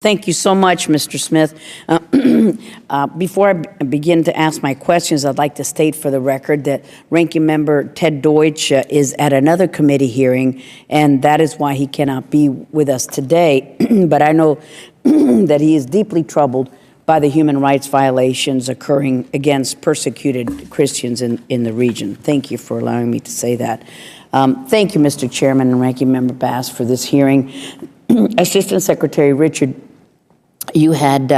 Thank you so much, Mr. Smith. Before I begin to ask my questions, I'd like to state for the record that Ranking Member Ted Deutsch is at another committee hearing, and that is why he cannot be with us today. But I know that he is deeply troubled by the human rights violations occurring against persecuted Christians in the region. Thank you for allowing me to say that. Thank you, Mr. Chairman and Ranking Member Bass, for this hearing. Assistant Secretary Richard, you had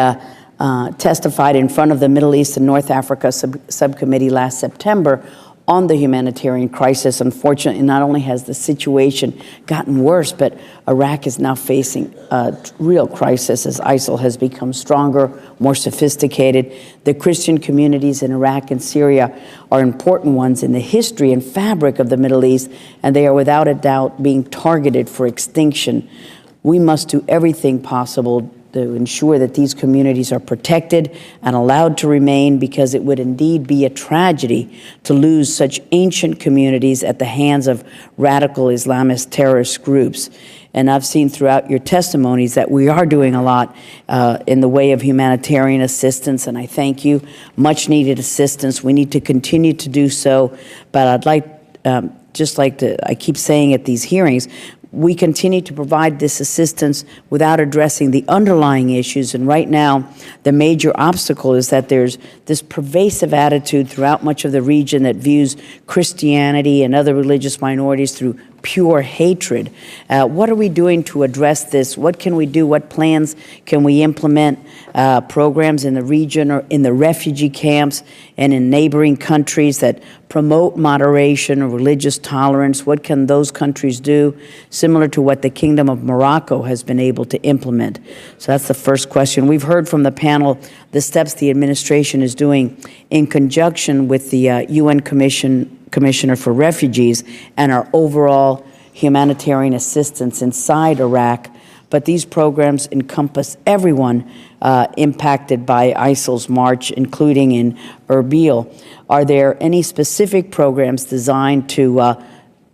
testified in front of the Middle East and North Africa Subcommittee last September on the humanitarian crisis. Unfortunately, not only has the situation gotten worse, but Iraq is now facing a real crisis as ISIL has become stronger, more sophisticated. The Christian communities in Iraq and Syria are important ones in the history and fabric of the Middle East, and they are without a doubt being targeted for extinction. We must do everything possible to ensure that these communities are protected and allowed to remain, because it would indeed be a tragedy to lose such ancient communities at the hands of radical Islamist terrorist groups. And I've seen throughout your testimonies that we are doing a lot in the way of humanitarian assistance, and I thank you. Much needed assistance. We need to continue to do so, but I'd like, I keep saying at these hearings, we continue to provide this assistance without addressing the underlying issues. And right now, the major obstacle is that there's this pervasive attitude throughout much of the region that views Christianity and other religious minorities through pure hatred. What are we doing to address this? What can we do? What plans can we implement? Programs in the region or in the refugee camps and in neighboring countries that promote moderation or religious tolerance? What can those countries do, similar to what the Kingdom of Morocco has been able to implement? So that's the first question. We've heard from the panel the steps the administration is doing in conjunction with the UN Commissioner for Refugees and our overall humanitarian assistance inside Iraq. But these programs encompass everyone impacted by ISIL's march, including in Erbil. Are there any specific programs designed to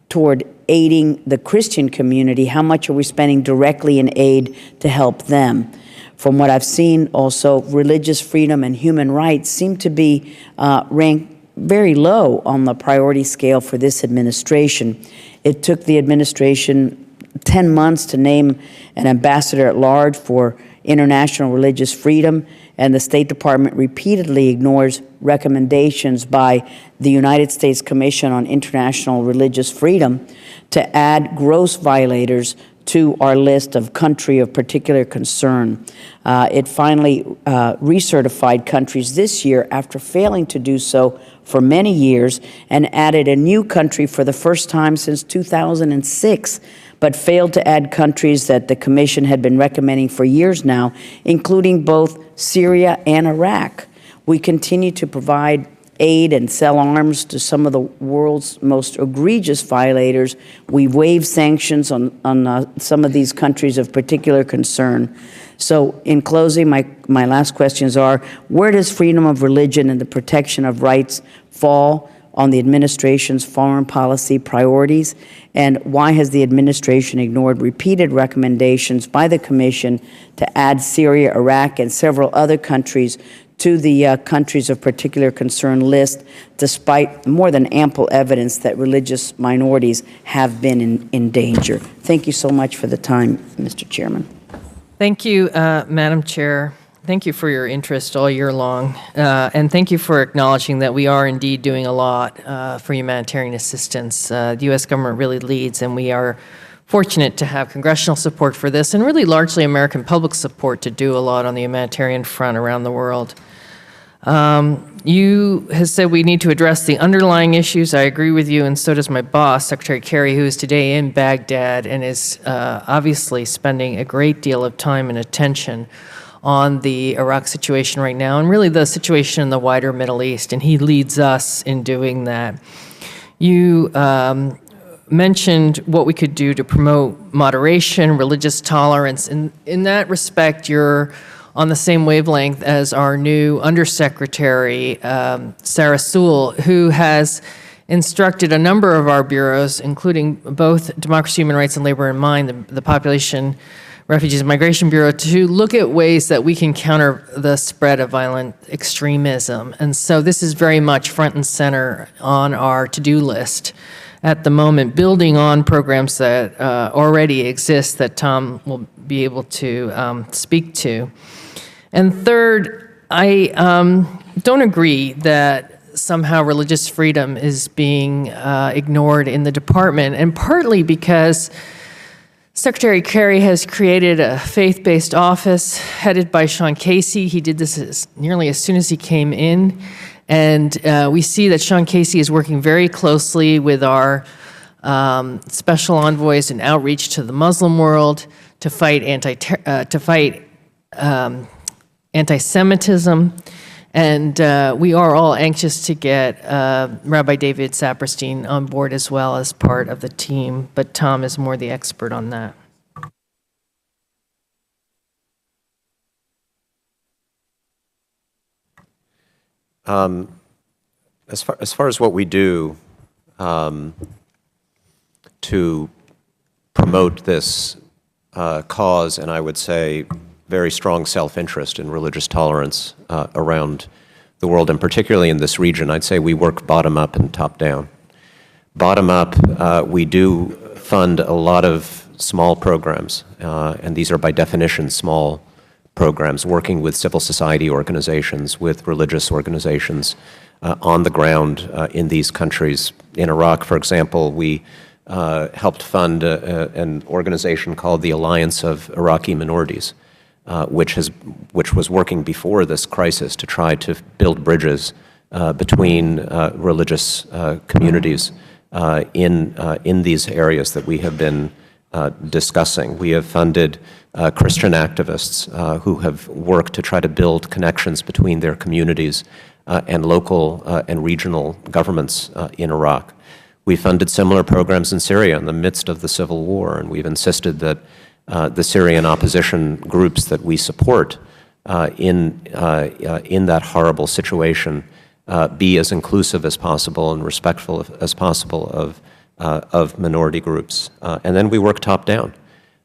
toward aiding the Christian community? How much are we spending directly in aid to help them? From what I've seen, also, religious freedom and human rights seem to be ranked very low on the priority scale for this administration. It took the administration 10 months to name an ambassador at large for international religious freedom, and the State Department repeatedly ignores recommendations by the United States Commission on International Religious Freedom to add gross violators to our list of country of particular concern. It finally recertified countries this year after failing to do so for many years, and added a new country for the first time since 2006, but failed to add countries that the Commission had been recommending for years now, including both Syria and Iraq. We continue to provide aid and sell arms to some of the world's most egregious violators. We waive sanctions on some of these countries of particular concern. So in closing, my last questions are, where does freedom of religion and the protection of rights fall on the administration's foreign policy priorities? And why has the administration ignored repeated recommendations by the Commission to add Syria, Iraq, and several other countries to the countries of particular concern list, despite more than ample evidence that religious minorities have been in danger? Thank you so much for the time, Mr. Chairman. Thank you, Madam Chair. Thank you for your interest all year long, and thank you for acknowledging that we are indeed doing a lot for humanitarian assistance. The U.S. government really leads, and we are fortunate to have congressional support for this, and really largely American public support to do a lot on the humanitarian front around the world. You have said we need to address the underlying issues. I agree with you, and so does my boss, Secretary Kerry, who is today in Baghdad and is obviously spending a great deal of time and attention on the Iraq situation right now, and really the situation in the wider Middle East, and he leads us in doing that. You mentioned what we could do to promote moderation, religious tolerance, and in that respect, you're on the same wavelength as our new Undersecretary, Sarah Sewell, who has instructed a number of our bureaus, including both Democracy, Human Rights, and Labor in Mind, the population Refugees and Migration Bureau to look at ways that we can counter the spread of violent extremism. And so this is very much front and center on our to-do list at the moment, building on programs that already exist that Tom will be able to speak to. And third, I don't agree that somehow religious freedom is being ignored in the department, and partly because Secretary Kerry has created a faith-based office headed by Sean Casey. He did this nearly as soon as he came in, and we see that Sean Casey is working very closely with our special envoys and outreach to the Muslim world to fight anti-Semitism. And we are all anxious to get Rabbi David Saperstein on board as well as part of the team, but Tom is more the expert on that. As far as what we do to promote this cause, and I would say very strong self-interest in religious tolerance around the world, and particularly in this region, I'd say we work bottom-up and top-down. Bottom-up, we do fund a lot of small programs, and these are by definition small programs, working with civil society organizations, with religious organizations on the ground in these countries. In Iraq, for example, we helped fund an organization called the Alliance of Iraqi Minorities, which was working before this crisis to try to build bridges between religious communities in these areas that we have been discussing. We have funded Christian activists who have worked to try to build connections between their communities and local and regional governments in Iraq. We funded similar programs in Syria in the midst of the civil war, and we've insisted that the Syrian opposition groups that we support in that horrible situation be as inclusive as possible and respectful as possible of minority groups. And then we work top down.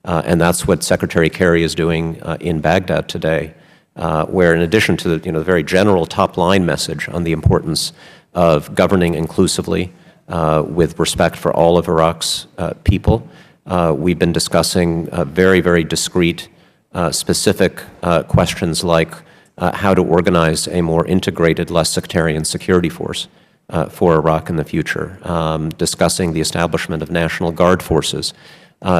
And that's what Secretary Kerry is doing in Baghdad today, where in addition to the very general top-line message on the importance of governing inclusively with respect for all of Iraq's people, we've been discussing very, very discrete, specific questions like how to organize a more integrated, less sectarian security force for Iraq in the future, discussing the establishment of National Guard forces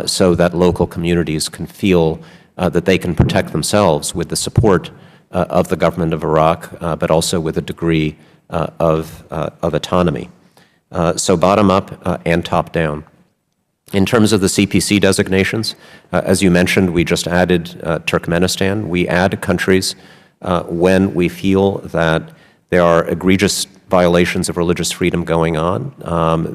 so that local communities can feel that they can protect themselves with the support of the government of Iraq, but also with a degree of autonomy. So bottom up and top down. In terms of the CPC designations, as you mentioned, we just added Turkmenistan. We add countries when we feel that there are egregious violations of religious freedom going on.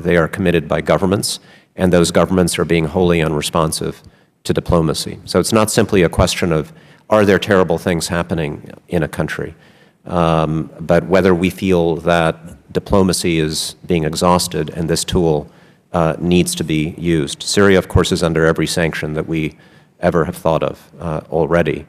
They are committed by governments, and those governments are being wholly unresponsive to diplomacy. So it's not simply a question of, are there terrible things happening in a country, but whether we feel that diplomacy is being exhausted and this tool needs to be used. Syria, of course, is under every sanction that we ever have thought of already.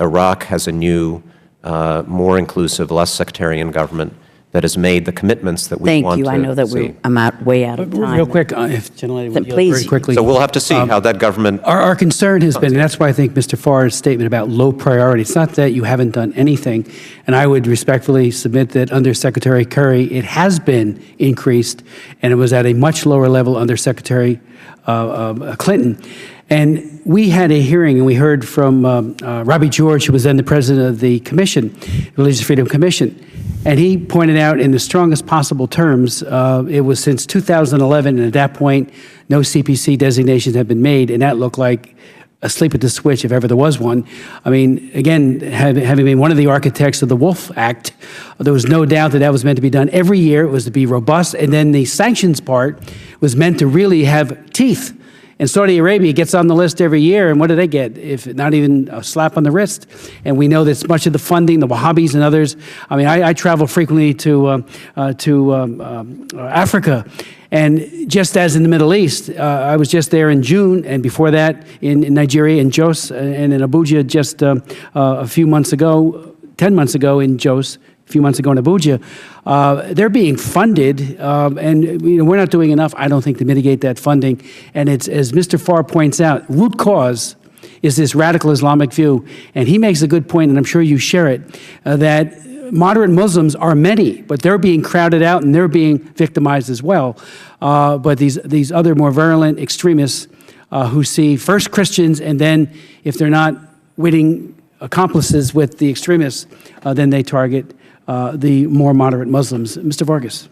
Iraq has a new, more inclusive, less sectarian government that has made the commitments that we want to see. Thank you. I know that I'm way out of time. Real quick, if gentlemen would yield Please. very quickly. So we'll have to see how that government... Our concern has been, and that's why I think Mr. Farr's statement about low priority, it's not that you haven't done anything, and I would respectfully submit that under Secretary Kerry, it has been increased, and it was at a much lower level under Secretary Clinton. And we had a hearing, and we heard from Robbie George, who was then the president of the commission, Religious Freedom Commission, and he pointed out in the strongest possible terms, it was since 2011, and at that point, no CPC designations had been made, and that looked like a sleep at the switch, if ever there was one. I mean, again, having been one of the architects of the Wolf Act, there was no doubt that that was meant to be done every year. It was to be robust, and then the sanctions part was meant to really have teeth And Saudi Arabia gets on the list every year, and what do they get? If not even a slap on the wrist. And we know that much of the funding, the Wahhabis and others. I mean, I travel frequently to Africa, and just as in the Middle East, I was just there in June, and before that in Nigeria, in Jos, and in Abuja just a few months ago, 10 months ago in Jos. A few months ago in Abuja, they're being funded, and we're not doing enough, I don't think, to mitigate that funding. And it's, as Mr. Farr points out, root cause is this radical Islamic view. And he makes a good point, and I'm sure you share it, that moderate Muslims are many, but they're being crowded out and they're being victimized as well. But these other more virulent extremists who see first Christians, and then if they're not witting accomplices with the extremists, then they target the more moderate Muslims. Mr. Vargas.